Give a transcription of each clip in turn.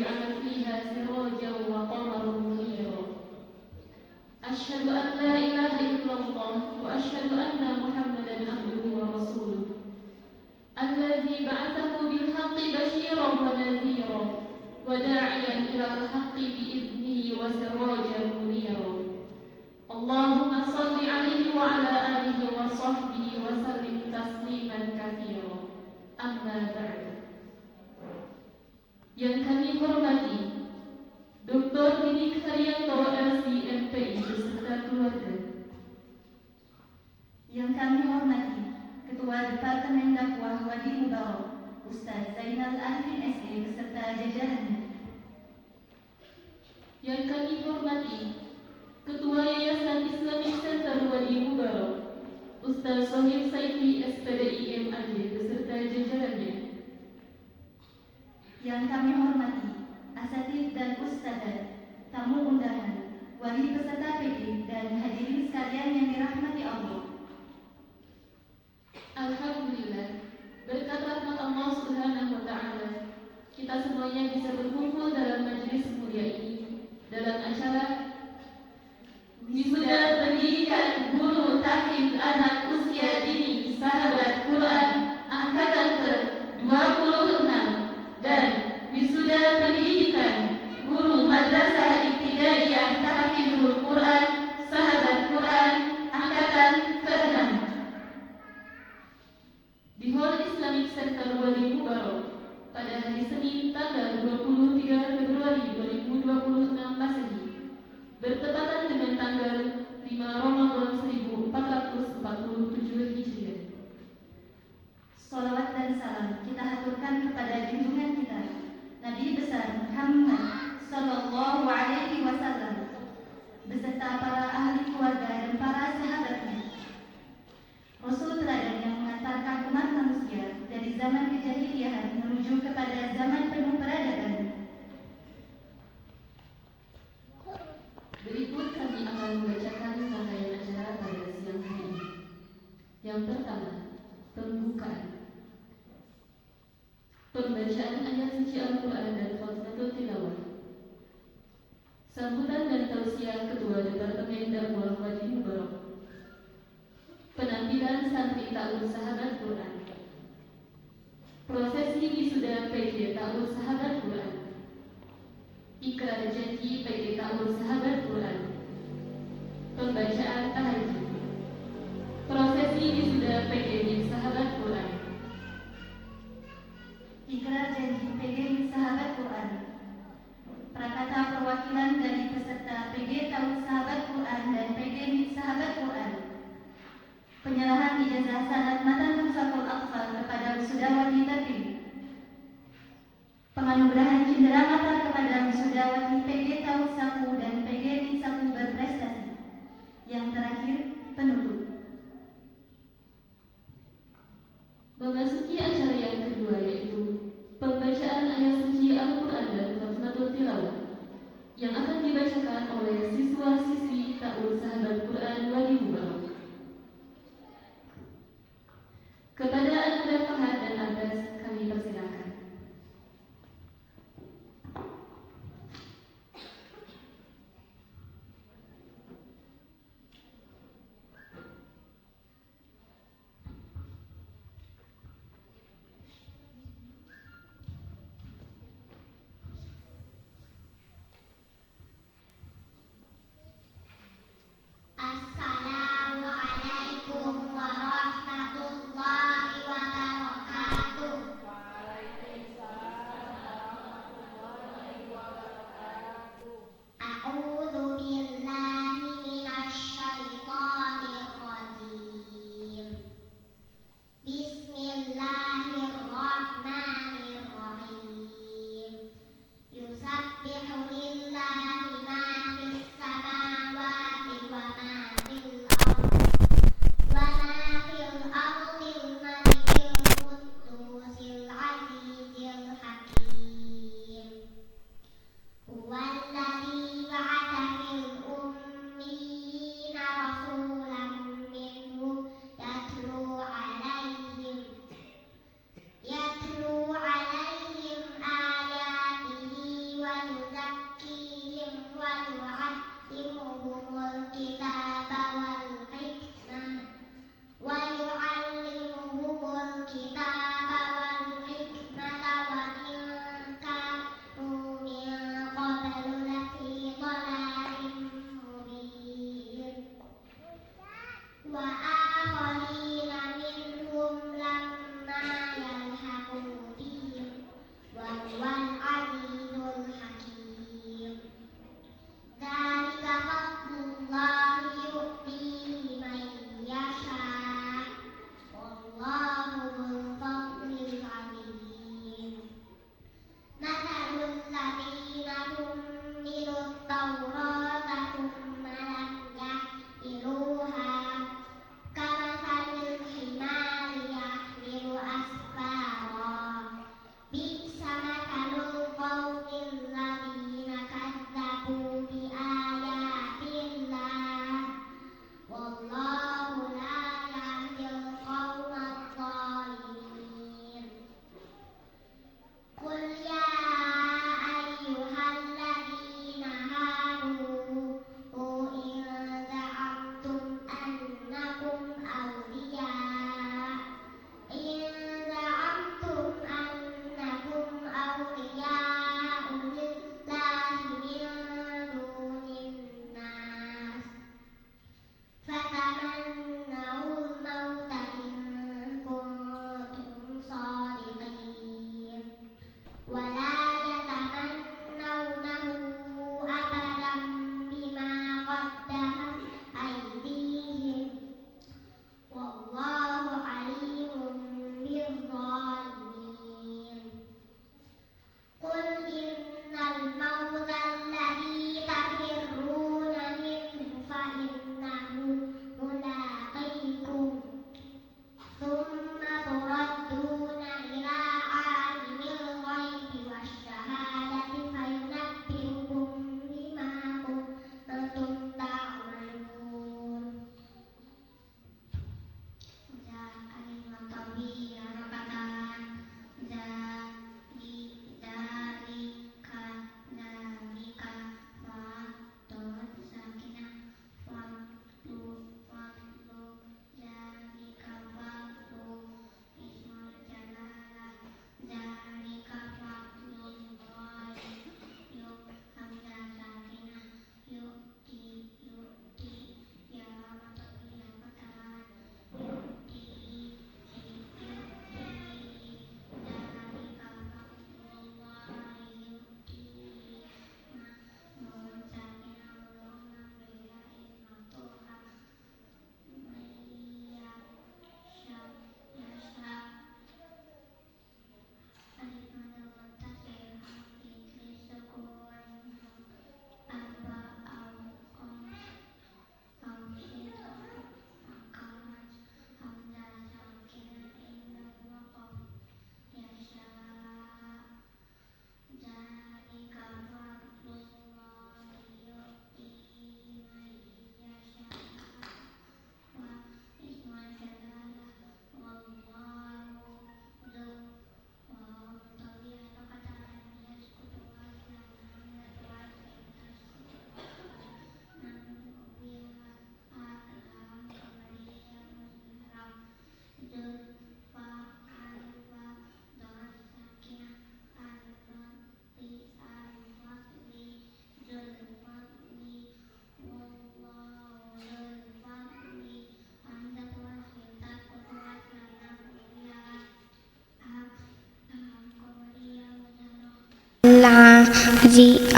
وجعل فيها سراجا وقمرا منيرا. أشهد أن لا إله إلا الله وأشهد أن محمدا عبده ورسوله الذي بعثه بالحق بشيرا ونذيرا وداعيا إلى الحق بإذنه وسراجا منيرا. اللهم صل عليه وعلى آله وصحبه وسلم تسليما كثيرا. Amma ba'du. Yang kami hormati Dr. Didik Haryanto LC-MPI beserta keluarga. Yang kami hormati Ketua Departemen Dakwah Wadi Mubarak Ustaz Zainal Arifin SE beserta jajarannya. Yang kami hormati Ketua Yayasan Islamic Center Wadi Mubarak Ustaz Sohib Saifi SPDI MAD beserta jajarannya. Yang kami hormati asatidz dan ustadzah, tamu undangan, wali peserta PG dan hadirin sekalian yang dirahmati Allah. Alhamdulillah, berkat rahmat Allah Subhanahu wa Ta'ala, kita semuanya bisa berkumpul dalam majelis mulia ini dalam acara Wisuda Pendidikan Guru Tahfidz Anak Usia Dini Sahabat Quran Angkatan ke-26 dan Wisuda Pendidikan Guru Madrasah Ibtidaiyah Tahfidzul Quran Sahabat Quran Angkatan ke-6 di Hall Islamic Center Wadi Mubarak pada hari Senin tanggal 23 Februari 2026 Masehi bertepatan dengan tanggal 5 Ramadan 1447 Hijriah. Salawat dan salam kita haturkan kepada junjungan kita Nabi besar Muhammad Sallallahu Alaihi Wasallam beserta para ahli keluarga dan para sahabatnya. Rasul teladan yang mengantarkan umat manusia dari zaman kejahiliahan menuju kepada zaman penuh peradaban. Berikut kami akan membacakan rangkaian acara pada siang hari ini. Yang pertama, pembukaan. Pembacaan ayat suci Al-Quran dan khutbatul tilawah. Sambutan dan tausiah Ketua Departemen Dakwah Wadi Mubarak. Penampilan santri Ta'awun Sahabat Quran. Prosesi wisuda PJ Ta'awun Sahabat Quran. Ikrar janji PG Ta'awun Sahabat Quran. Pembacaan tahajud. Prosesi wisuda PG Sahabat Quran. Ikrar janji PG Sahabat Quran. Prakata perwakilan dari peserta PG Ta'awun Sahabat Quran dan PG Sahabat Quran. Penyerahan ijazah sanad matan Musaful Aqfal kepada wisudawati terpilih. Penganugerahan cindera mata kepada wisudawati PG Ta'awun Saku dan PG Saku berprestasi. Yang terakhir, penutup. Memasuki acara yang kedua yaitu pembacaan ayat suci Al-Quran dan khutbatul tilawah yang akan dibacakan oleh siswa-siswi Ta'awun Sahabat Quran Wadi Mubarak. Kepada Anda Fahad dan Abbas kami persilakan.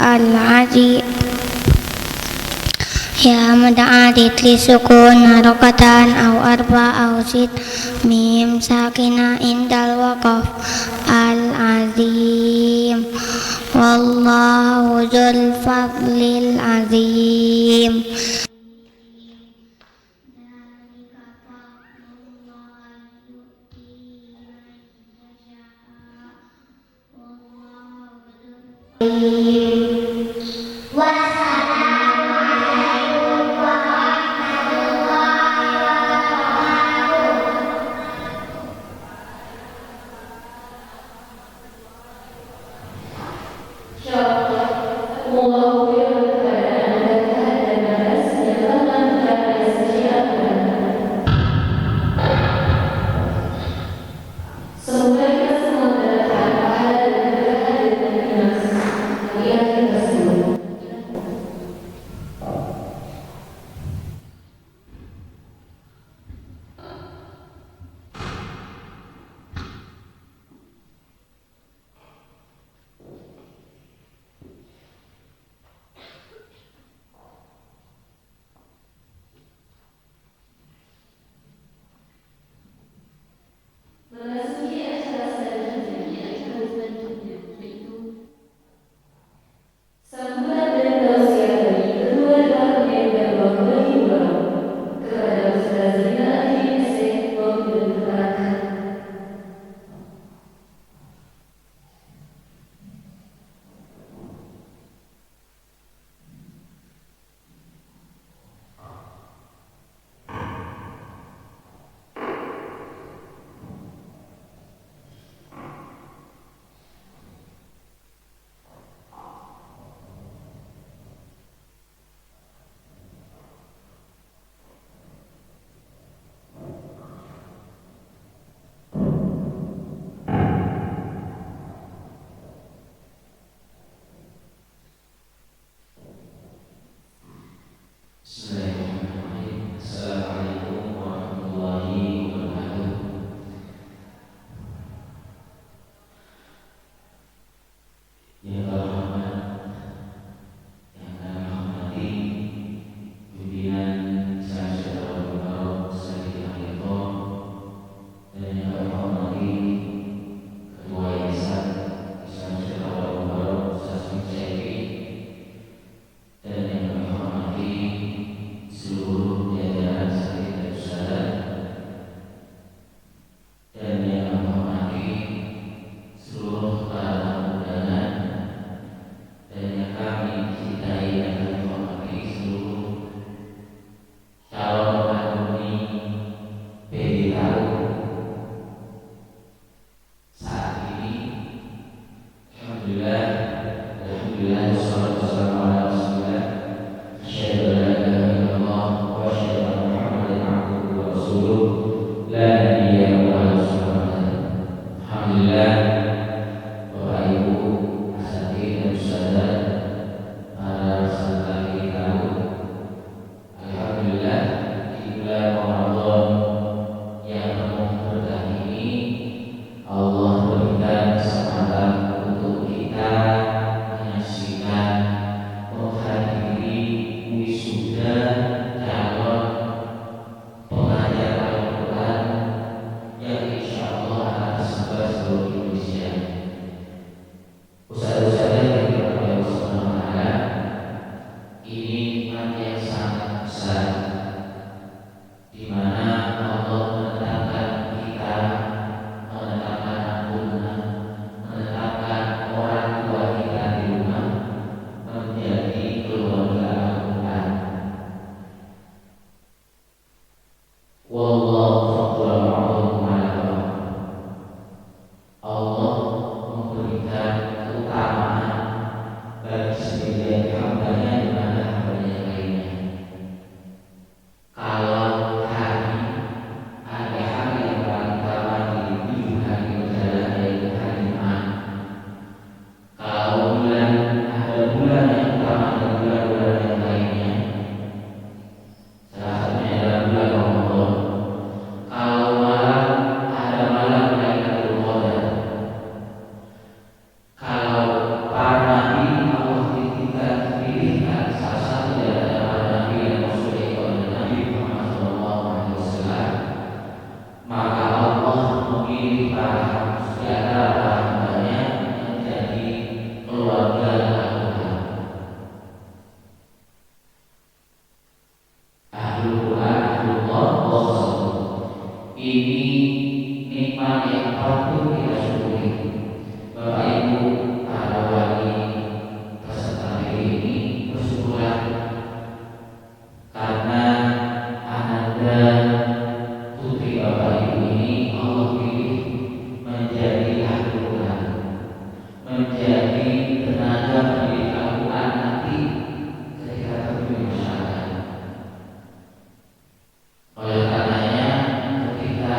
العزي يا متعدد لسكون حركتان أو أربع أو ست ميم ساكنة عند الوقف العظيم والله ذو الفضل العظيم. Memasuki acara selanjutnya, yaitu sambutan dan tausiah bagi kedua departemen dan bangunan hiburan kepada Ustaz Zainal Abidin SE, mohon dipersilakan. Bismillahirrahmanirrahim. Assalamualaikum warahmatullahi wabarakatuh. Yang terhormat, yang kami hormati pimpinan Syekh Abdul Mubarak Sayyid Ahyato, dan yang kami hormati Ketua Yayasan Syekh Abdul Mubarak Sayyid Syafi'i, dan yang kami hormati seluruh jajaran sakit dan usaha, dan yang kami hormati seluruh para tamu undangan, dan yang kami cintai dan kami hormati seluruh calon alumni PDKU saat ini. Alhamdulillah, alhamdulillah, wassalatu wassalamu ala rasulillah. Asyhadu an la ilaha illallah wa asyhadu anna Muhammadan abduhu wa rasuluh la nabiyya ba'dahu. Alhamdulillah, Bapak Ibu asatidz dan ustadzah, para peserta PDKU. Alhamdulillah, di bulan Ramadan yang penuh berkah ini Allah berikan kesempatan untuk kita menjadi tenaga pendidik Al-Quran nanti ketika terjun di masyarakat. Oleh karenanya, ketika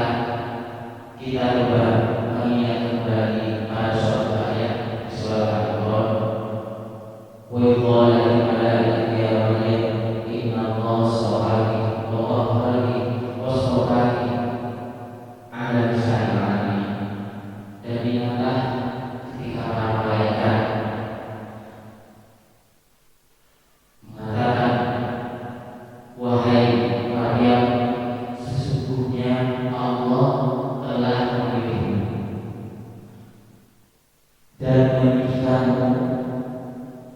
kita coba mengingat kembali pada suatu ayat di surah Al-Imran, wa qala lil malaikati ya Maryam inna Allaha astafaki wa tahharaki wa astafaki 'ala nisa'il 'alamin. Dan ingatlah ketika para malaikat mengatakan, wahai Maryam, sesungguhnya Allah telah memilihmu dan memilihkanmu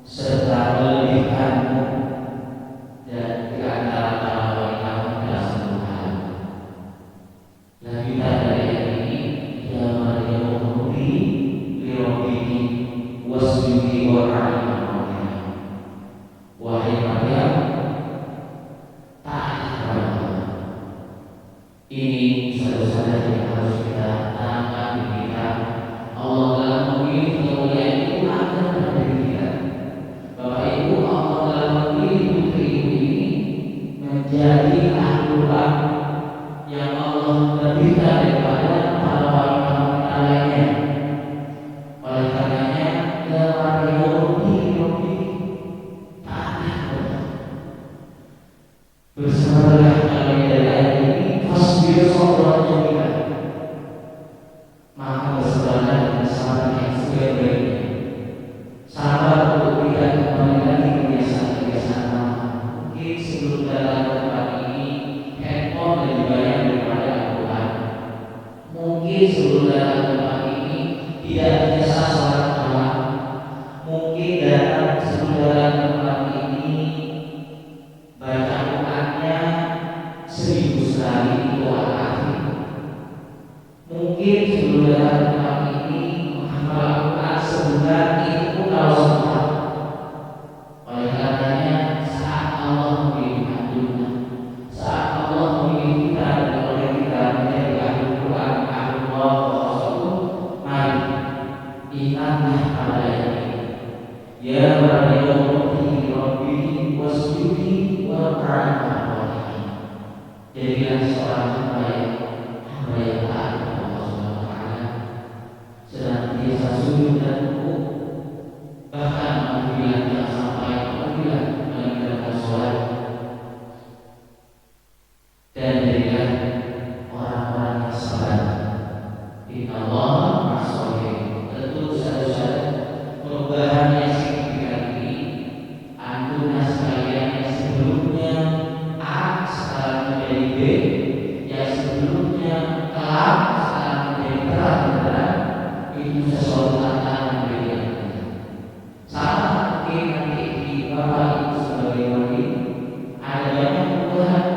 serta melebihkanmu dan di antara para wanita pada seluruh hal. Lanjutan dari ayat ini, ya Maryam ukhruji li rabbiki wasjudi warka'i ma'ar-raki'in. Wahai Maryam, taat kepada Allah. Ini satu-satunya yang harus kita tanamkan di kita. Allah telah memilih kemuliaan itu ada pada diri kita. Bapak Ibu, Allah telah memilih putri ini menjadi Al-Quran yang Allah lebihkan daripada para wanita lainnya. Oleh karenanya, ya Maryam ukhruji li rabbiki, taat kepada Allah. Bersabarlah kalian dari ayat ini, fasbir sabran jamila. Maka bersabarlah dengan sabar yang sebaik-baiknya. Sabar untuk tidak kembali lagi kebiasaan-kebiasaan lama. Mungkin sebelum datang ke tempat ini, handphone lebih banyak daripada Al-Quran. Mungkin sebelum datang ke tempat ini, tidak biasa sholat malam. Mungkin sebelum datang ke tempat ini, baca Qurannya 1000 sekali itu al-akhir. Mungkin sebelum datang ke tempat ini menghafal Al-Quran sebulan itu pun kalau sempat. Oleh karenanya, saat Allah memilih dunia, saat Allah memilih kita dan oleh kita menjadi ahli Quran, ahli Allah, Rasul, mari ingatlah pada ayat ini. Ya Maryam ukhruji li rabbiki wasjudi warka'i ma'ar-raki'in. Jadilah seorang hamba yang taat kepada Allah Subhanahu wa taala, senantiasa sujud dan rukuk, bahkan apabila tidak sampai apabila meninggalkan sholat. Dan jadilah orang-orang yang sabar. Inna Allaha ma'as-sabirin. Tentu satu-satu perubahan yang signifikan ini, antum sekalian yang sebelumnya A sekarang menjadi B, yang sebelumnya kelam sekarang menjadi terang, itu sesuatu tantangan bagi kita. Sama mungkin nanti di Bapak Ibu sebagai murid ada banyak perubahan.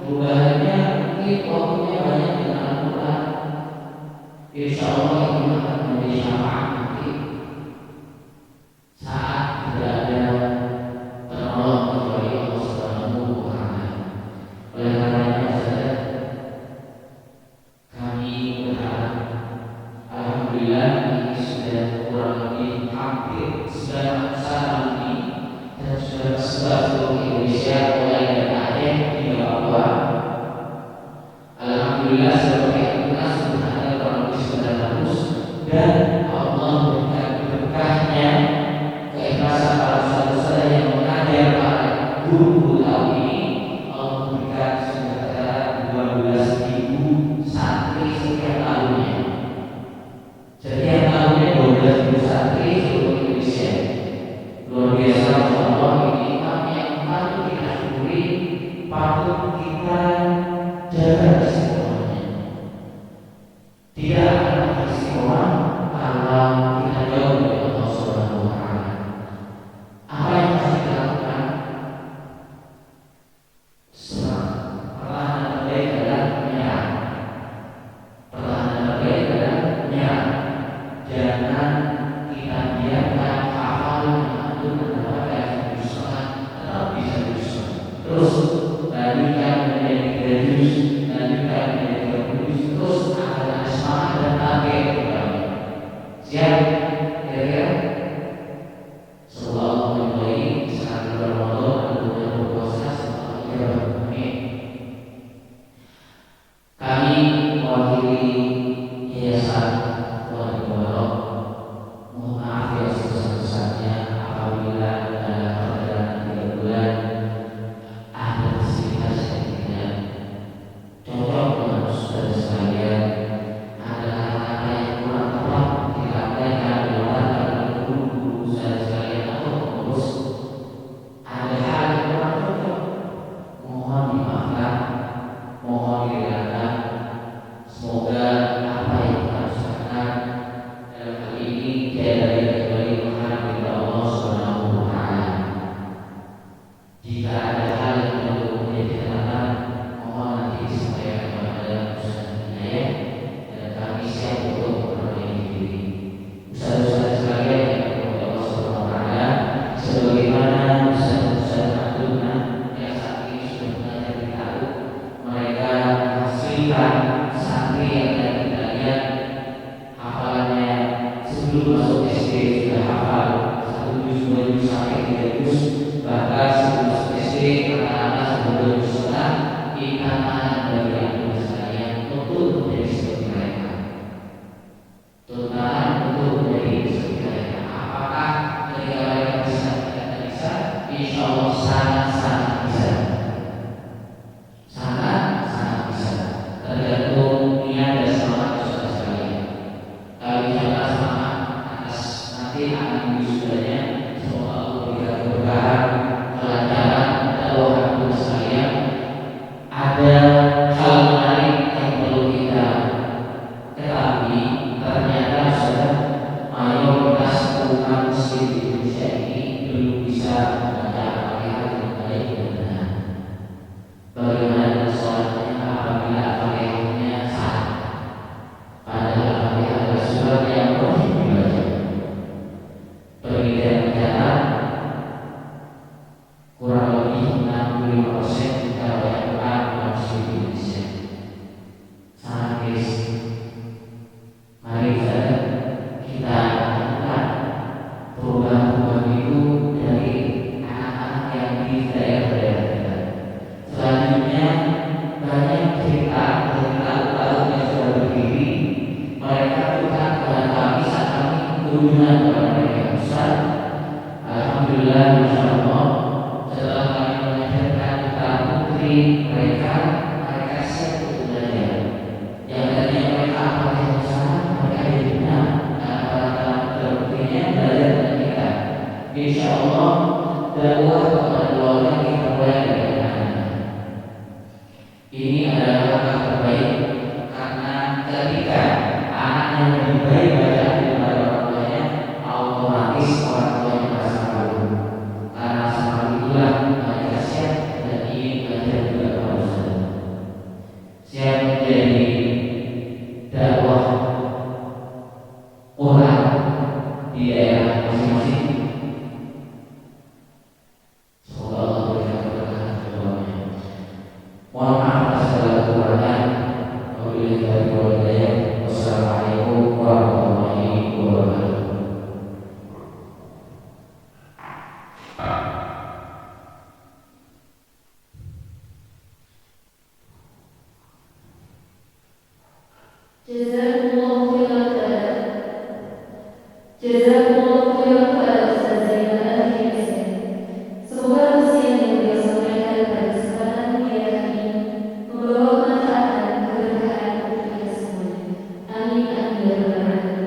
Perubahannya mungkin waktunya banyak dengan Al-Quran. Insya Allah itu akan menjadi syafaat nanti saat tidak ada penolong kecuali Allah Subhanahu wa taala. Oleh karenanya saudara, kami berharap, alhamdulillah ini sudah kurang lebih hampir sudah tahun ini dan sudah tersebar seluruh Indonesia mulai dari Aceh hingga Papua. Alhamdulillah sebagai kita sudah ada kurang lebih 900 dan Allah berikan berkahnya keikhlasan para ustaz-ustaz yang mengajar para guru tahun ini. Allah berikan sudah tercatat 12.000 santri setiap tahunnya. Setiap tahunnya 12.000 santri seluruh Indonesia. Luar biasa, Allah ini kami yang patut kita syukuri, patut kita jaga istiqomahnya. Tidak akan istiqomah kalau kita jauh dari Allah Subhanahu wa taala. Apa yang harus kita lakukan? Perlahan terbaik adalah menyerah. Perlahan terbaik adalah menyerah. Jangan kita biarkan hal-hal yang antum mendapatkan kejurusan tetap bisa diusaha. Terus lanjutkan menjadi 3 juz, lanjutkan menjadi 30 juz, terus akan ada semangat dan target kembali. Siap? kira-kira setelah mulai saat bulan Ramadan atau berpuasa setelah amin. Kami mewakili Yayasan Tuhan Mubarak mohon maaf yang sebesar-besarnya apabila dalam perjalanan 3 bulan ada fasilitas yang tidak cocok dengan saudara sekalian, ada kata-kata yang kurang tepat disampaikan di luar dari guru-guru saudara sekalian atau pengurus, ada hal yang kurang cocok, mohon dimaafkan, mohon direlakan. Semoga apa yang kita usahakan dalam hal ini tiada lain kecuali mengharap ridha Allah Subhanahu wa taala. Jika ada hal yang perlu menjadi catatan, mohon nanti disampaikan kepada Ustaz Hidayat dan kami siap untuk memperbaiki diri. Ustaz-ustaz sekalian yang dirahmati Allah Subhanahu wa taala, sebagaimana Ustaz-ustaz Abdullah yang saat ini sudah mengajar di Tahu, mereka menghasilkan santri yang tadi kita lihat hafalannya sebelum masuk SD sudah hafal 1 juz, 2 juz sampai 3 juz, bahkan sebelum masuk SD anak-anak sudah 2 juz setengah. Ikatan bagi anak sekalian untuk menjadi seperti mereka, tuntutan untuk menjadi seperti mereka. Apakah ketika mereka bisa tidak bisa? Insya Allah sangat-sangat bisa, sangat-sangat bisa, tergantung niat dan semangat saudara sekalian. Kalau insyaAllah semangat atas nanti akan wisudanya, semoga Allah berikan keberkahan, kelancaran dakwah anak sekalian. Ada hal menarik yang perlu kita ketahui, ternyata sudah mayoritas umat muslim di Indonesia ini belum bisa membaca Al-Fatihah dengan baik dan benar. Bagaimana dengan sholatnya apabila Al-Fatihahnya salah? Padahal Al-Fatihah adalah surat yang wajib dibaca. Penelitian mencatat kurang lebih 65% kalau Quran muslim di Indonesia. Sangat miris. Mari kita lakukan perubahan-perubahan itu dari anak-anak yang di daerah-daerah kita. Selanjutnya banyak cerita lalu yang sudah berdiri, mereka curhat kepada kami saat kami kunjungan kepada mereka yang besar. Alhamdulillah, Masya Allah, setelah kami mengajarkan putra putri mereka siap untuk belajar. Yang tadinya mereka apa yang salah, mereka jadi benar. Nah, para putra putrinya belajar dengan kita. Insya Allah, dakwah kepada keluarga kita mulai dari anak-anak. Ini adalah langkah terbaik, karena ketika anaknya lebih baik bacaan daripada orang tuanya, otomatis orang tuanya merasa malu. Karena rasa malu itulah mereka siap dan ingin belajar juga kepada Ustaz. Siap menjadi dakwah Quran di daerah masing-masing. Semoga Allah berikan keberkahan keduanya. Mohon maaf atas segala kekurangan. Wabillahi taufiq wal hidayah. Wassalamualaikum warahmatullahi wabarakatuh. Jazakumullahu khairan. Jazakumullahu khairan kepada Ustaz Zainal Arifin. Semoga usia yang beliau sampaikan pada kesempatan mulia kali ini membawa manfaat dan keberkahan untuk kita semua. Amin amin ya rabbal alamin.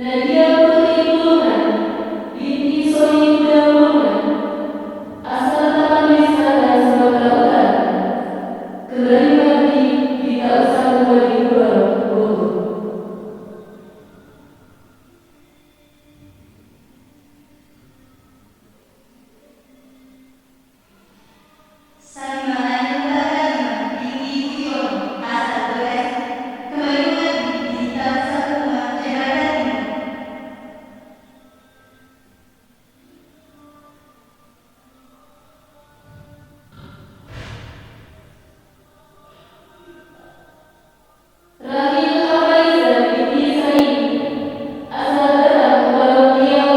Nadia Putri Bulungan binti Soni Muda Bulungan, asal Taman Wisata Sumatera Utara, kembali mengabdi di Tak Usah Wali Bogor. Salima Ananda Halimah binti Budiono, asal Bekasi, kembali mengabdi di Taman Uma, Jakarta Timur. Rahil Hafaiza binti Saini, asal Batam, Kepulauan Riau,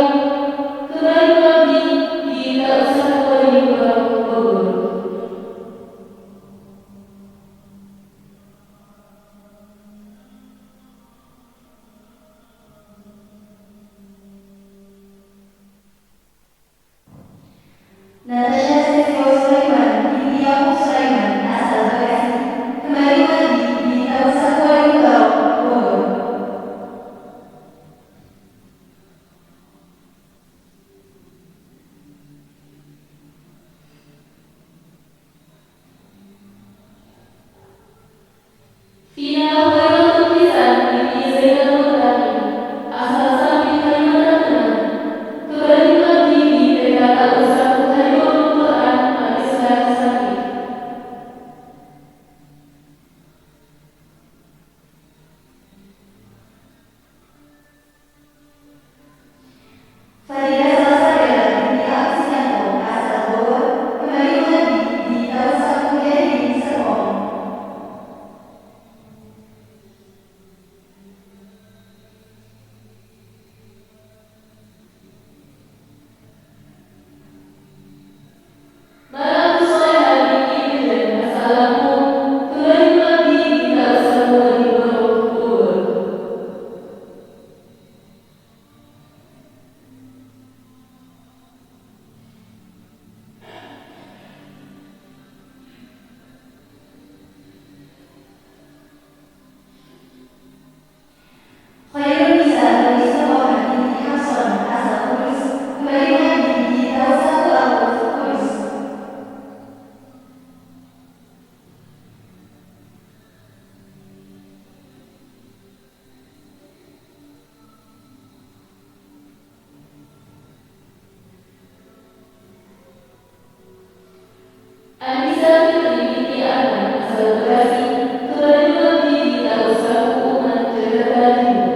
kembali mengabdi di Tak Usah Wali Bogor. Natasha Sesio Sulaiman binti Yaakob Sulaiman, asal Bekasi, kembali mengabdi di Taman Wali Bogor. Vina Hoyrul Pisan binti Zainal Mutaki, asal Sapi, Kalimantan Tengah, kembali mengabdi di TK Tak Usah Hadirul Quran Al-Islah Sakti. Farida Salsabila binti Agustinanto, asal Bogor, kembali mengabdi di Taman Mujahidin Serpong. Maratu Soleha binti Irjen, asal Lampung, kembali mengabdi di Tak Usah Wali Bogor. Khairul Nisa Nur Istiqomah binti Hafson, asal Kudus, kembali mengabdi di Taman Al-Waqf Kudus. Anissa Fitri binti Arman, asal Bekasi, kembali mengabdi di Tak Usah Umat Jakarta Timur.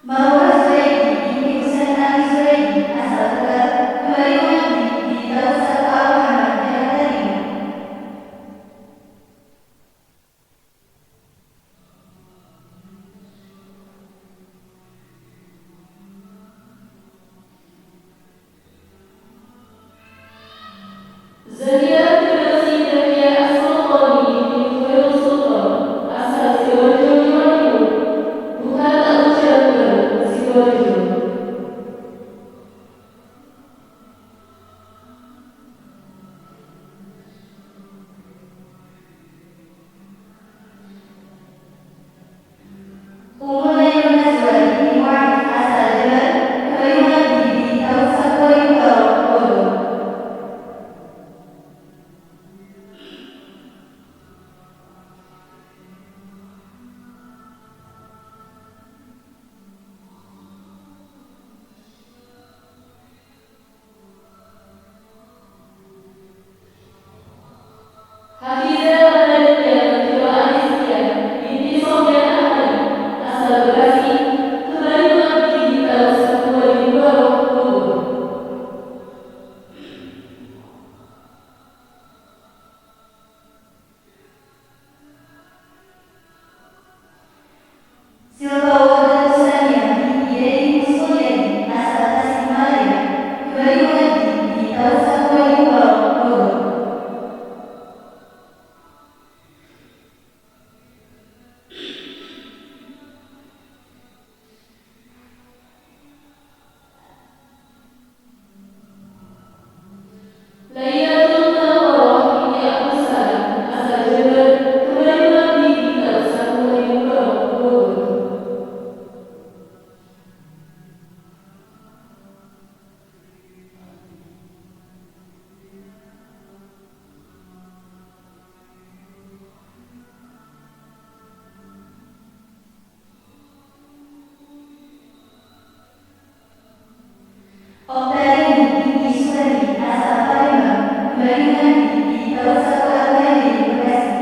Marwah Zuhaidi binti Husain Ali Zuhaidi, asal Tegal, kembali mengabdi di Taman Al-Muhammad, Jakarta Timur. Zahira Firdausi Dahlia As-Sultani binti Khairul Sultan, asal Sidoarjo, Jawa Timur, bukan Al Jalan Baru, Sidoarjo. Ummu Naimun Najwa binti Mu'ad, asal Jember, kembali mengabdi di Taman Wali Bogor. Hafiza Ramadan Najwa Anistia binti Sofyan Ahmadi, asal Bekasi, kembali mengabdi di Tak Usah Wali Bogor. Silva Wardatu Sania binti Dedi Musmulyani, asal Tasikmalaya, kembali mengabdi di Taman Wali Bogor. Oktari Binti Sudari asal Palembang kembali mengaji di Tausatul Al-Khairi Bekasi.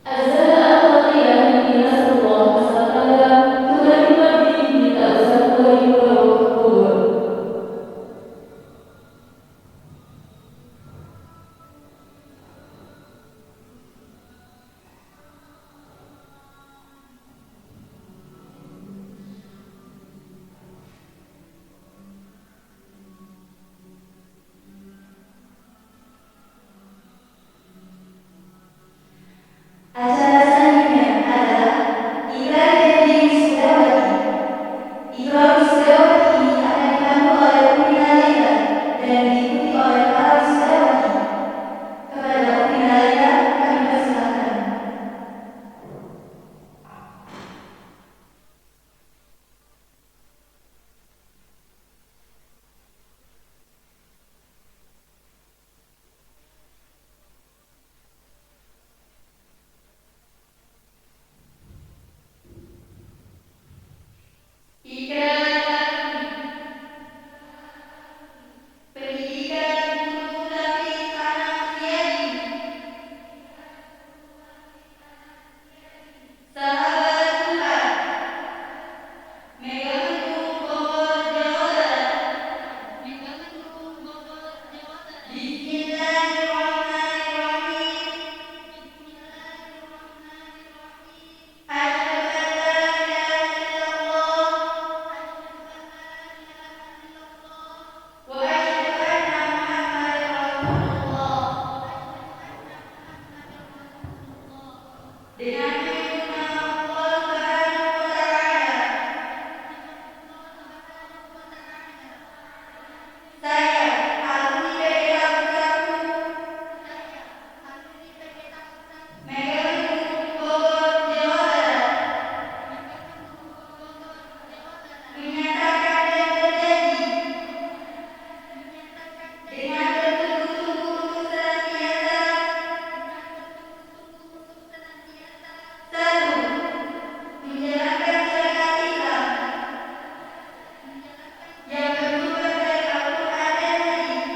Azhar Al-Fatihah Binti Nasrullah asal Tangerang kembali mengabdi di Tausatul Al-Hibur Bogor. Acara selanjutnya adalah Ikrar Janji Wisudawati. Ikrar Wisudawati ini akan dipandu oleh Upina Laila dan diikuti oleh para wisudawati. Kepada Upina Laila kami persilakan. Pendidikan guru David Anasiari, sahabat Tuhan, Megamendung Bogor, Jawa Barat. Bismillahirrahmanirrahim. Asyhadu an la ilaha illallah wa asyhadu anna Muhammadar Rasulullah. Dengan menyebut nama Allah Subhanahu wa taala, saya alumni PDA Pusatku Megamendung Bogor, Jawa Barat, menyatakan dan berjanji dengan bersungguh-sungguh untuk senantiasa satu, menjalankan syariat Islam yang bersumber dari Al-Quran dan Hadis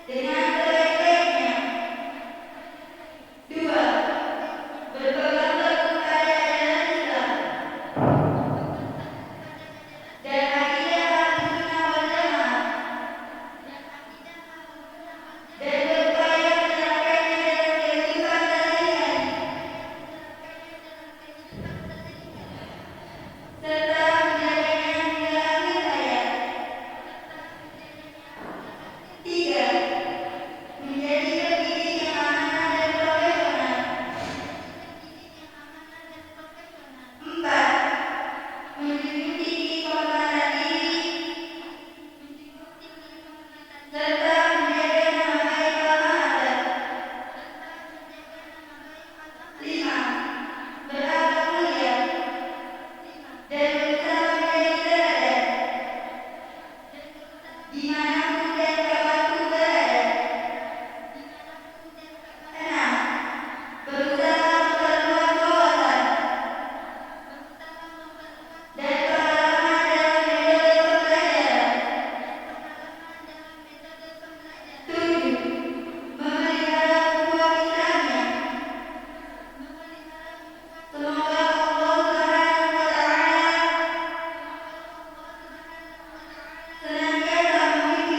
dengan sebaik-baiknya. Dua, berpegang teguh pada ajaran Islam dan akidah Ahlussunnah wal Jamaah dan berupaya menerapkannya dalam kehidupan sehari-hari serta menjaganya hingga akhir hayat. Tiga, menjadi pendidik yang amanah dan profesional. Empat, menjunjung tinggi kehormatan diri serta menjaga nama baik alma mater. Lima, berakhlak mulia dan berusaha menjadi teladan dimanapun dan kapanpun berada. Enam, berusaha memperluas wawasan dan pengalaman dalam metode pembelajaran. Tujuh, memelihara ukhuwah Islamiyah. Semoga Allah Subhanahu wa taala senantiasa membimbing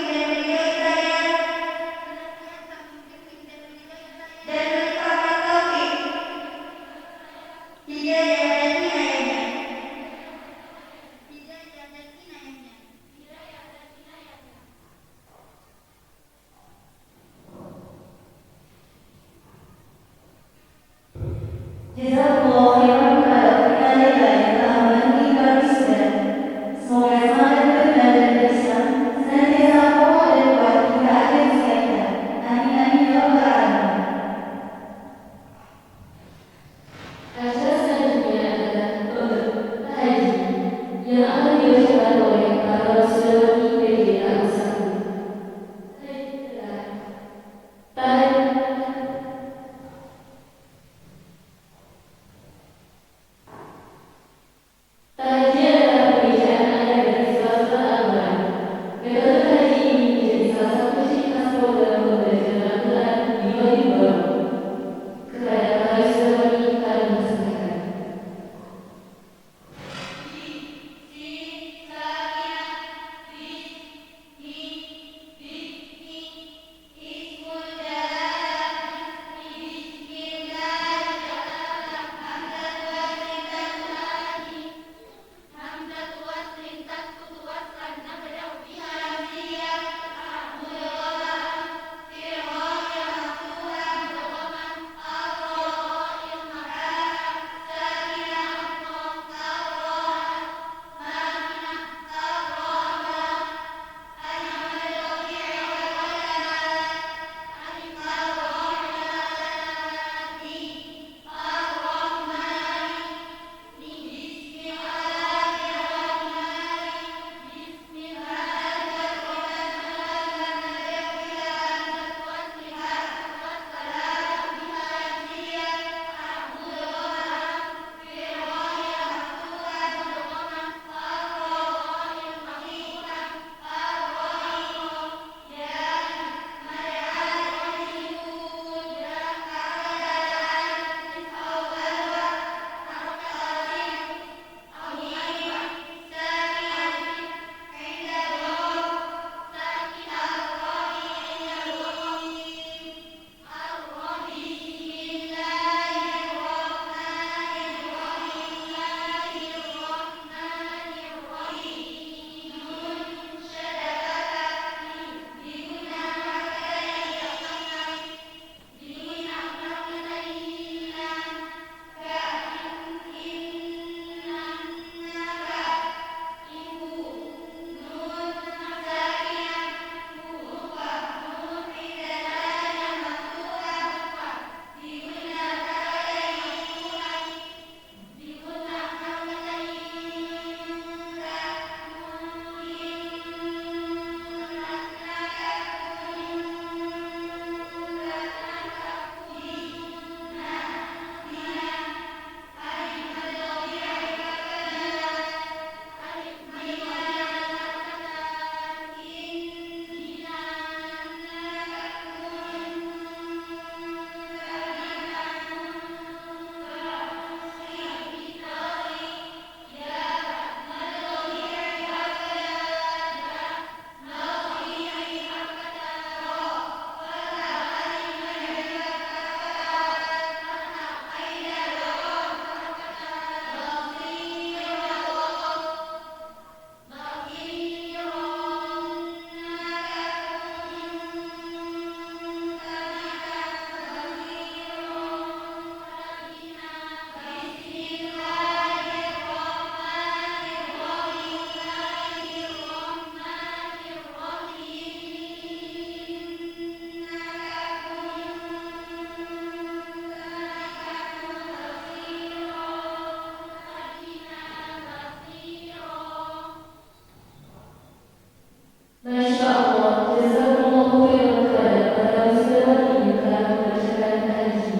jazakumullahu khairan kepada para wisdawan yang telah membacakan haji.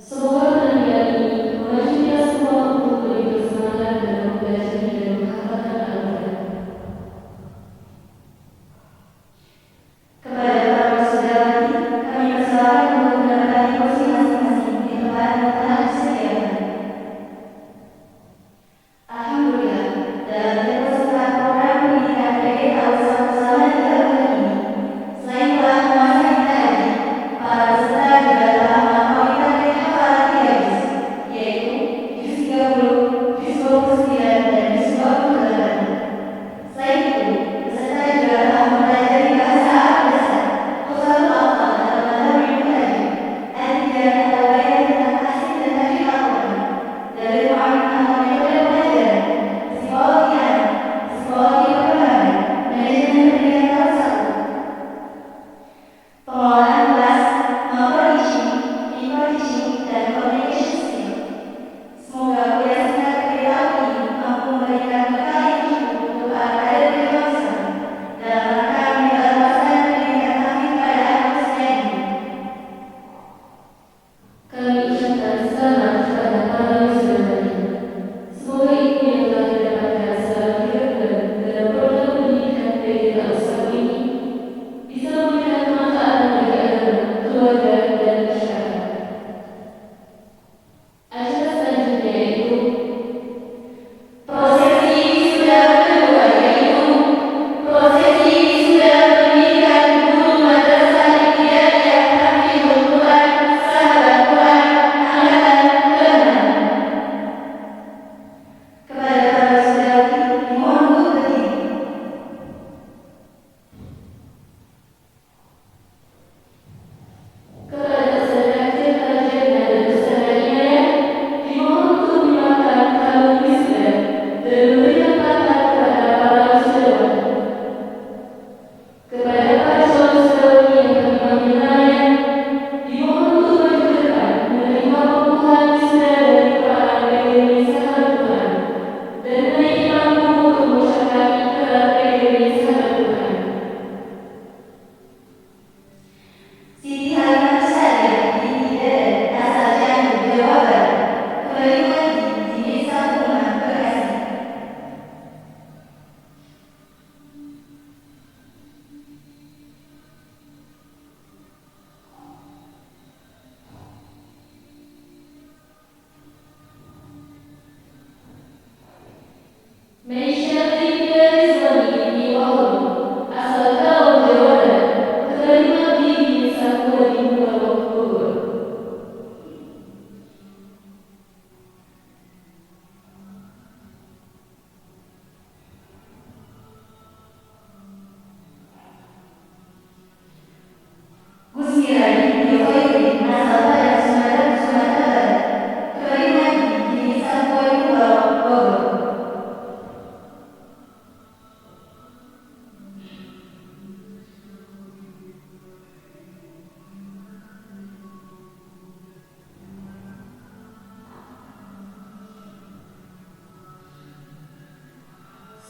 Semoga penampilan ini memacu kita semua untuk lebih bersemangat dalam mempelajari dan menghafalkan Al-Quran. Kepada para wisudawati, kami persilakan untuk menempati kursi masing-masing di tempat yang telah disediakan. Alhamdulillah, dalam tempo singkat program pendidikan PG tahun 1930 ini, selain telah menguasai tadi, para peserta juga telah melampaui target hafalan 3 juz, yaitu juz 30, juz 29, dan juz 28. Selain itu, peserta juga telah mempelajari bahasa Arab dasar, Qusarul Alfaz atau Madhabi Mutajib, Al-Tijan atau bayan tentang tahsin dan tajwid Al-Quran, dari Mu'amin atau metode pelajaran, psikologi anak, psikologi perkembangan, manajemen pendidikan tahun 1, pengelolaan kelas, maupun teaching, people teaching, dan communication skill. Semoga kuliah singkat PG tahun ini mampu memberikan bekal yang cukup untuk para kader berjuang Islam dalam rangka menyebar luaskan pendidikan tahfiz pada anak usia dini. Kami ucapkan selamat kepada para wisudawati. Semoga ilmu yang telah didapatkan selama 3 bulan dalam program pendidikan PG tahun 1 ini bisa memberikan kemanfaatan bagi agama, keluarga, dan masyarakat. Acara selanjutnya yaitu prosesi wisuda kedua, yaitu prosesi wisuda pendidikan guru madrasah ibtidaiyah tahfidzul Quran sahabat Quran angkatan ke-6. Kepada para wisudawati, dimohon untuk berdiri. Kepada Ustazah Khair Al-Jannah dan Ustazah Inayah, dimohon untuk menyerahkan kalung wisuda dan memberikan pelatihan kepada para wisudawati. Kepada para calon wisudawati yang kami panggil namanya, dimohon untuk maju ke depan menerima pengukuhan wisuda dari para PGRI Sahabat Quran dan menaiki panggung untuk mengucapkan ikrar PGRI Sahabat Quran. Siti Halimah Sadiah binti Dadan asal Cianjur, Jawa Barat, kembali mengaji di Desa Bunga, Bekasi. Mesyati Rizwani binti Wahab asal Karawang, Jawa Barat, kembali mengabdi di Desa Kuwadi Bogor, Bogor. Gusmira binti Khairuddin asal Padang, Sumatera Barat, kembali mengaji di Desa Kuwadi Bogor.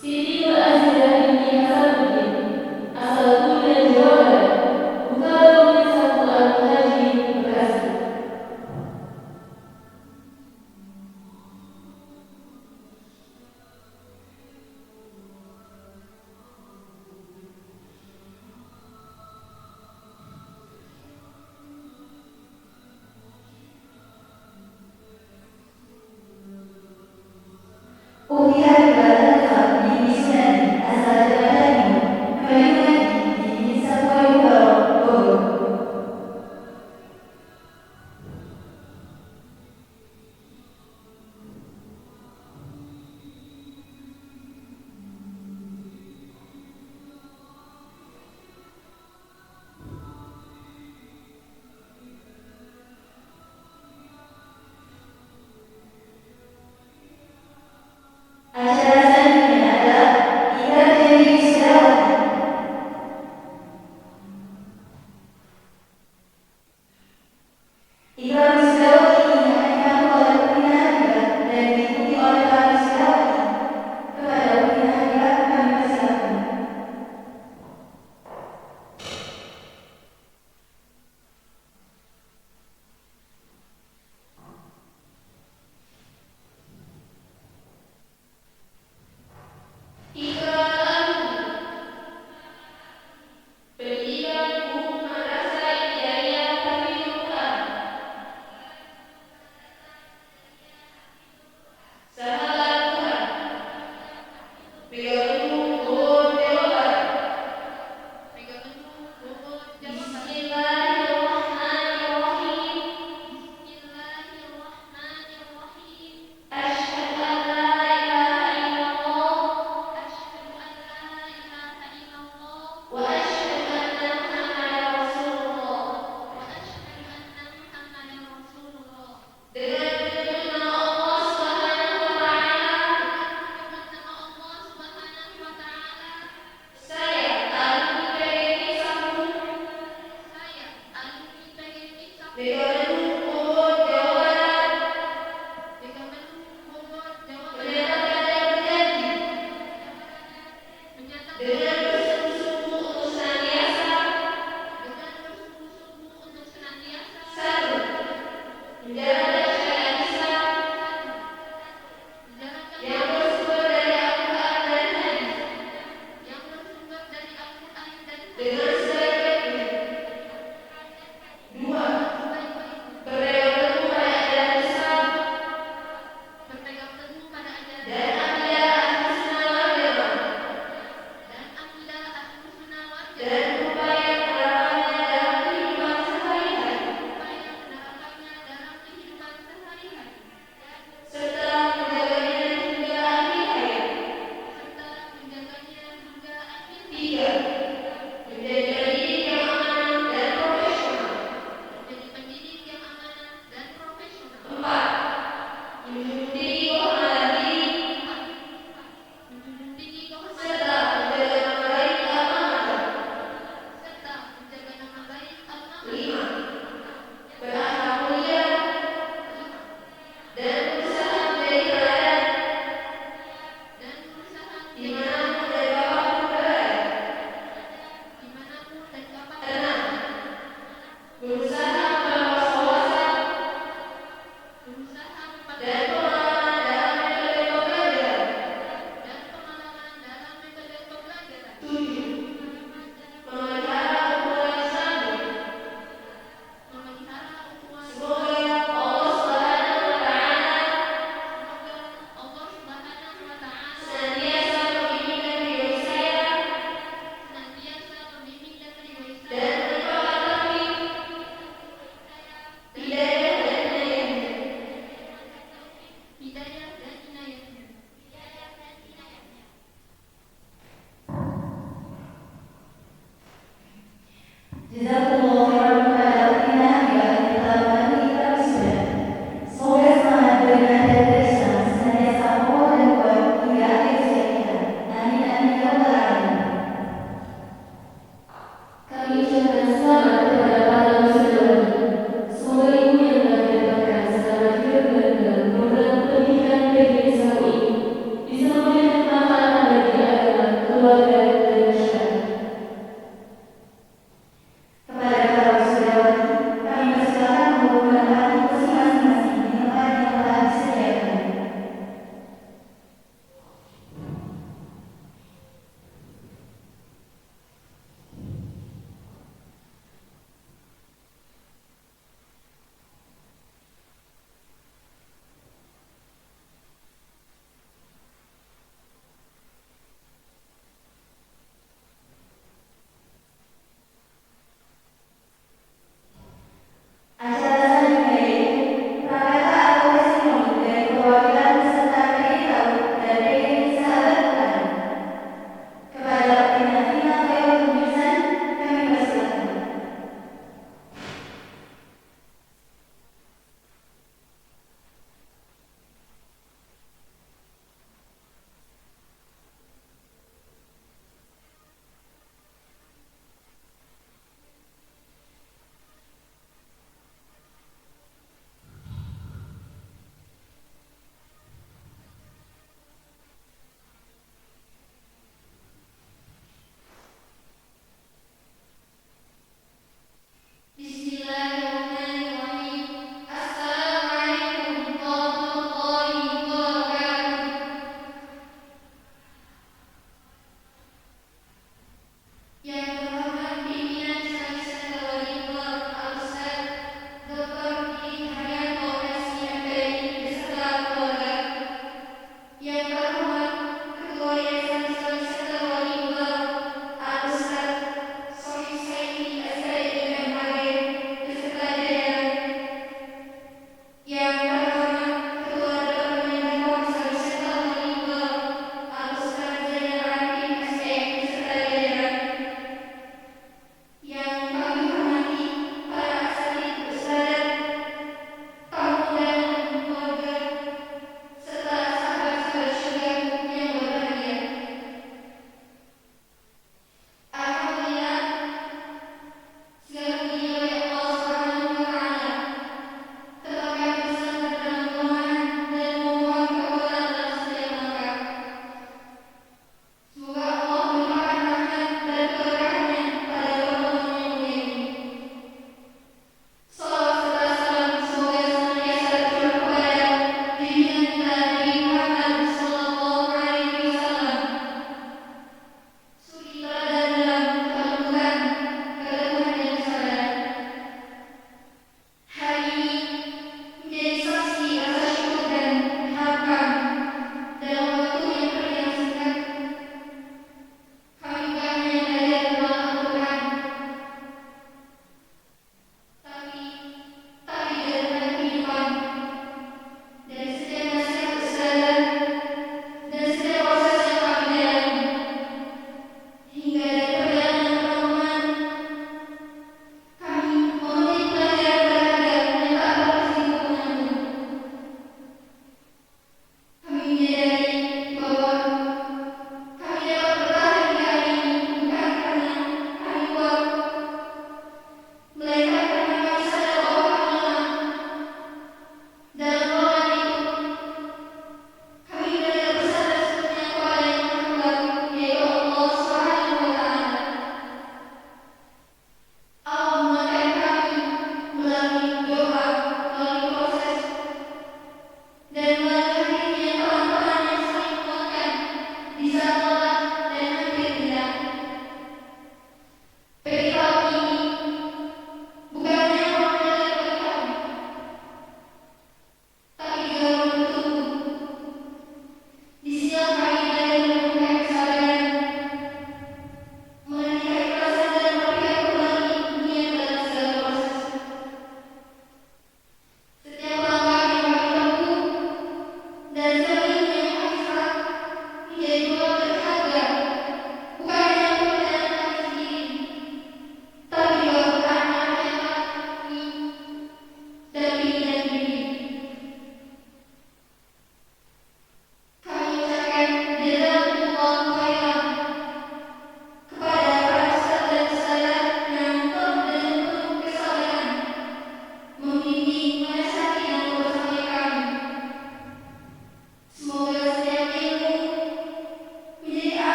Siti Azizah binti Hasanuddin asal Kulian, Jawa Barat, Utara Desa Quran Haji, Bekasi. Ukti Habibah Nazar binti Sunani asal Jakarta Timur, kembali mengaji di Desa Kuwadi Bogor. Acara berpegang teguh pada ajaran dan akidah ahlu sunnah wal jamaah, dan berupaya menerapkannya dalam kehidupan sehari-hari, serta menjaganya hingga akhir hayat. 3. Menjadi pendidik yang amanah dan profesional. 4. Menjunjung tinggi kehormatan diri serta menjaga nama baik alma mater. 5. Berakhlak mulia dan berusaha menjadi teladan dimanapun dan kapanpun berada. 6. Berusaha memperluas wawasan dan pengalaman dalam metode pembelajaran. 7. Memelihara ukhuwah Islami. Semoga Allah Subhanahu wa Ta'ala senantiasa membimbing dan meridhoi saya dan melimpahkan taufik, hidayah dan inayahnya. Jazakumullah khairan kepada Utina hingga akhir kelahiran kita wisuda. Semoga semangat beriman dan berislam senantiasa kokoh dan kuat hingga akhir usia kita. Amin amin ya rabbal alamin. Kami ucapkan selamat kepada para wisudawan. Semoga ibu yang telah mendapatkan selamat hidup dalam program pendidikan PGRI SAU ini bisa memberikan manfaat bagi agama, keluarga, dan masyarakat. Kepada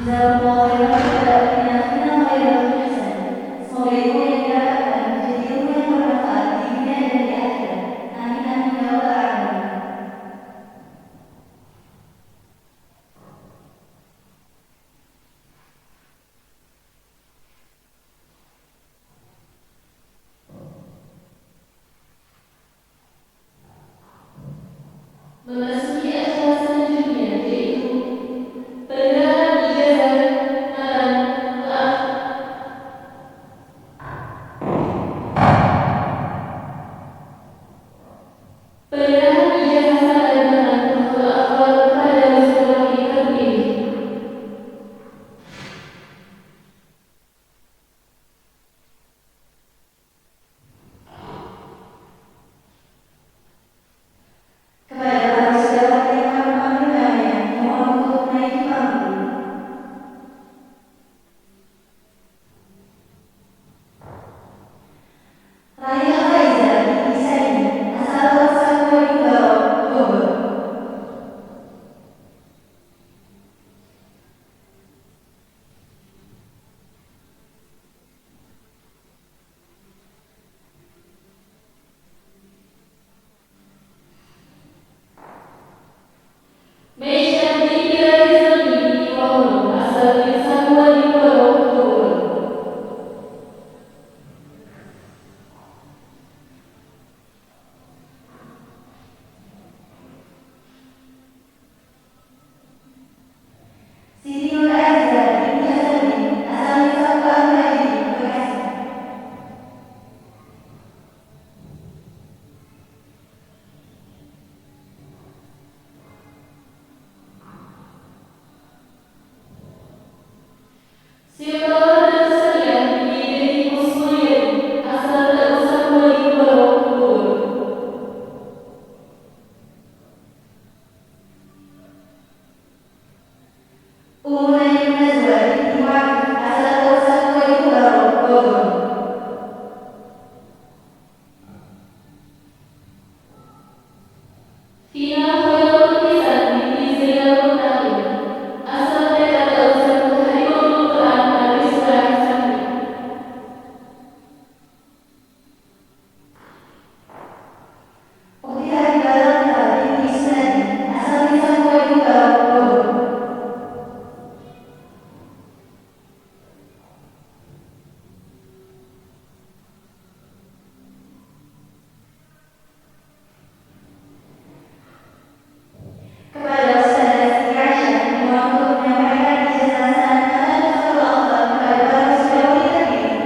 Jazakumullah khairan kepada akhina khairul hasan. Semoga ilmu yang didapatkan menjadi ilmu yang bermanfaat di dunia dan di akhirat. Amin amin ya rabbal alamin. Memasuki acara selanjutnya yaitu penyerahan ijazah penyerahan ijazah sarjana untuk akbar kepada wisudawan terpilih. Kepada para wisudawan yang kami panggil namanya, mohon untuk menaiki panggung. Raya Faiza binti Saini, asal Wasaku Iqbal, Bogor. Meisha binti Rizalmi binti Wahyu, asal Sakuan Iqbal, Bogor. Siti Nur Aziza binti Hasanuddin, asal Saku Al-Hajri, Bekasi. Silawar dan Sariah binti Dedi Kusmayadi, asal Sakuan Iqbal, Bogor. Ummu Najib Najwa binti Mu'afif, asal Wasaku Iqbal, Bogor. Fina Khairul Hisan binti Zainal Mutaqin, asal TK Saku Harimau Quran Al-Islam Sakti. Ukhti Habibah Latifa binti Sunadi, asal Saku Iqbal, Bogor. Kepada Ustazah Siti Aisyah, mohon untuk menyampaikan ijazah sanad Nusratul Akhbar kepada para wisudawan terpilih.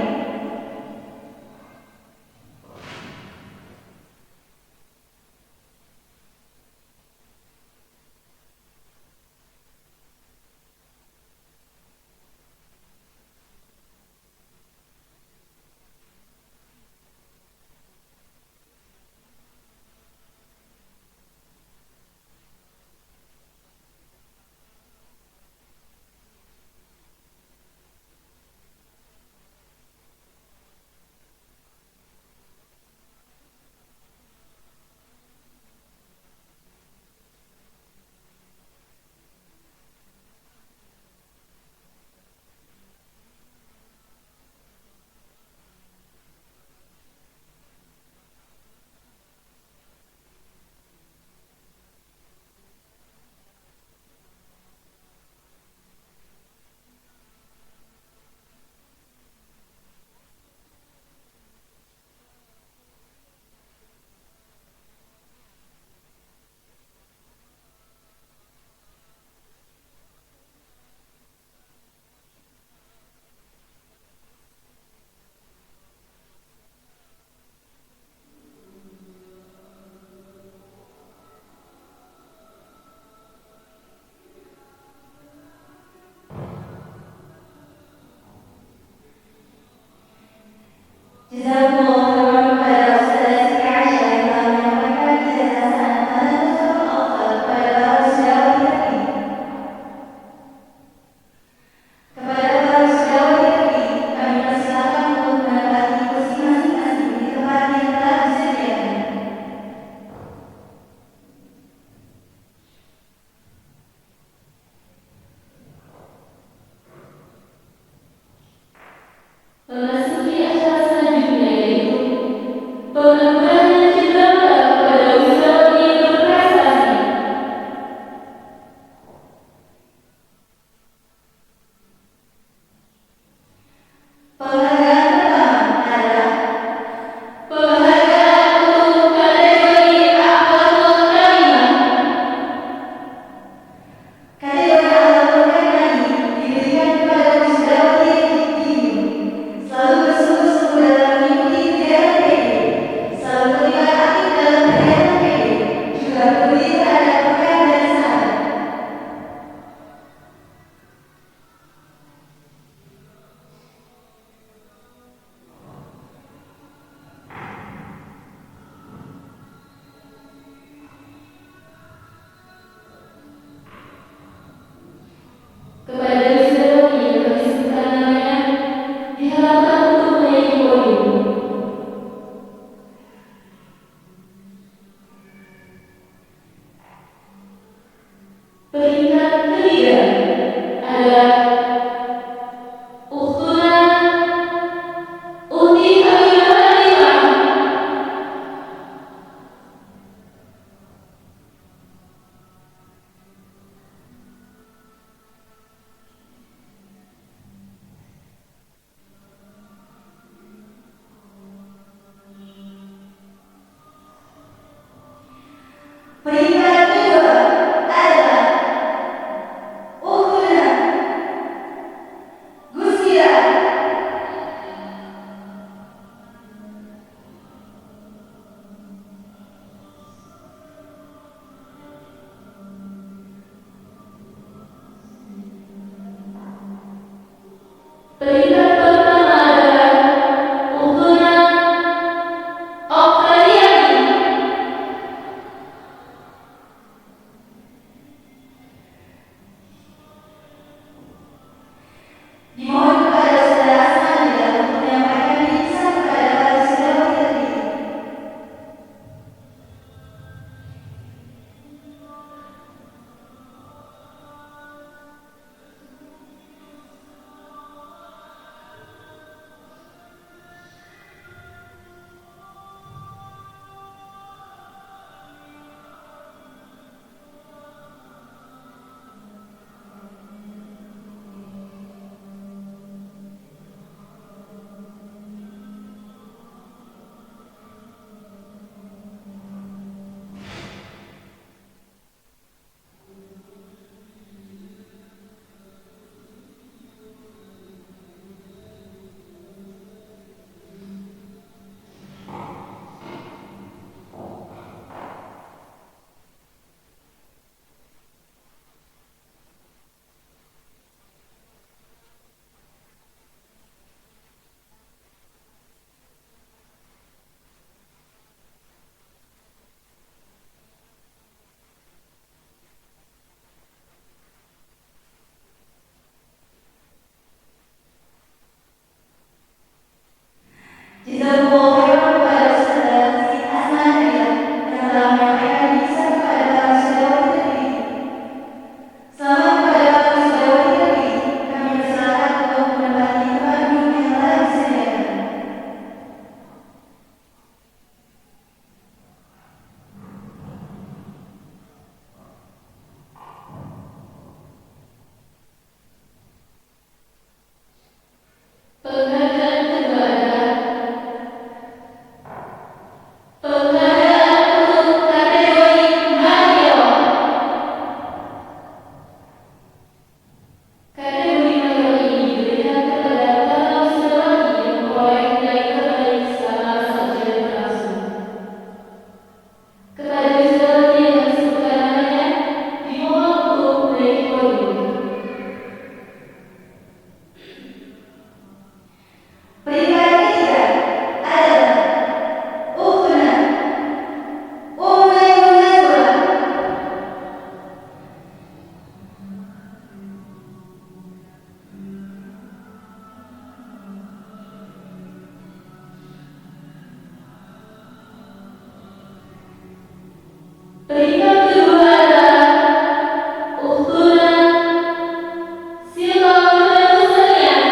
Jazakumullah khairan kepada Ustazah Siti Aisyah yang telah menyampaikan ijazah sanad Nusratul Akhbar kepada para wisudawan terpilih. Kepada para wisudawan terpilih, kami persilakan untuk menempati kursi masing-masing di tempat yang telah disediakan. Penugasan cendera kepada wisatawan berprestasi. Penghargaan pertama adalah Penghargaan untuk kategori akhlakul karimah. kategori akhlakul karimah ini diberikan kepada wisudawati Diyun, selalu bersungguh-sungguh dalam mengikuti kegiatan PD, selalu terlibat aktif dalam kegiatan PD, juga peduli terhadap rekan dan sahabat. Kepada wisudawati yang kami sebutkan namanya, diharapkan untuk menjadi podium. Peringkat ketiga adalah Ukhtuna Uti Habibah Hanifah. Peringkat kedua adalah Ukhtuna Gusira. Peringkat pertama adalah Ukhtuna Oktariyani. Dimohon kepada saudara Asmanila untuk menyampaikan bingkisan kepada para wisudawati terpilih. Jazakumullah khairan kepada saudara Siti Asmanila yang telah menyampaikan bingkisan kepada para wisudawati terpilih. Selamat kepada para wisudawati terpilih. Kami persilakan untuk menempati tempat duduk yang telah disediakan. Penghargaan kedua adalah Peringkat kedua adalah Ukhtuna Sila Nurhusaniah.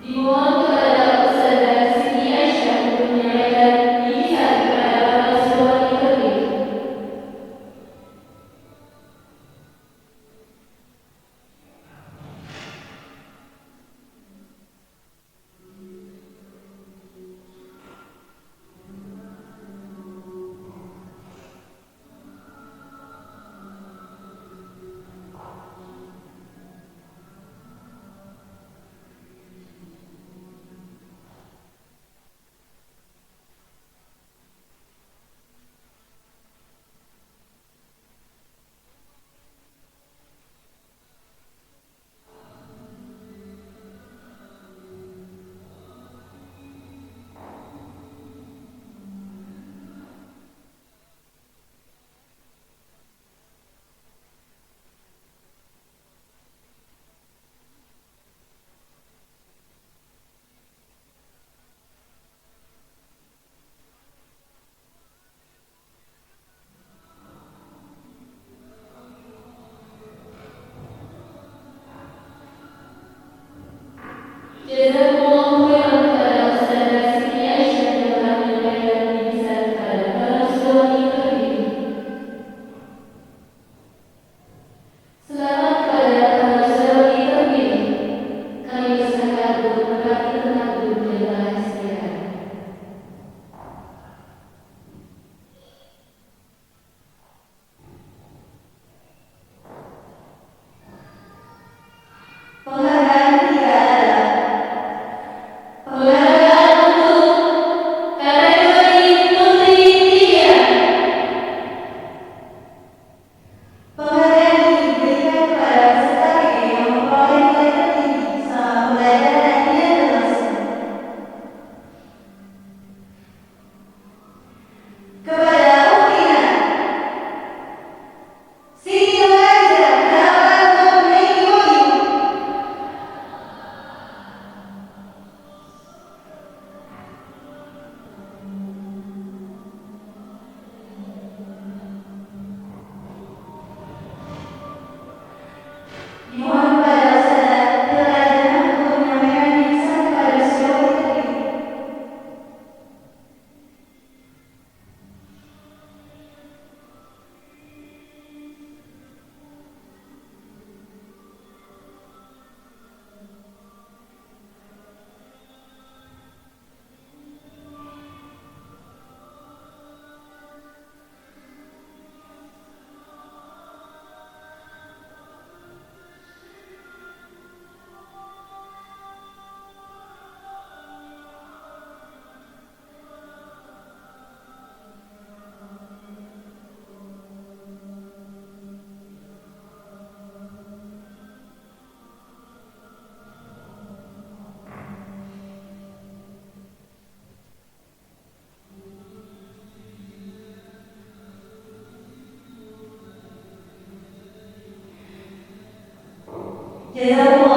Dimohon kepada Ustazah Siti Aisyah untuk menyampaikan irisan kepada para siswa terpilih. Jazakumullah khairan kepada Ustazah Siti Aisyah yang telah menyampaikan irisan kepada para siswa terpilih. Selamat kepada para siswa terpilih. Kami persilakan untuk menempati tempat duduk yang telah disediakan. Penghargaan ketiga adalah penghargaan untuk kategori Putri Tiga. Penghargaan ini diberikan kepada peserta PG yang memperoleh nilai tertinggi selama pembelajaran dan tidak berlangsung. Kepada Ukhtina Siti Nurhaliza diharapkan untuk menaiki podium. Dimohon kepada Ustazah Nurhaliza untuk menyampaikan irisan kepada siswa terpilih. Jazakumullah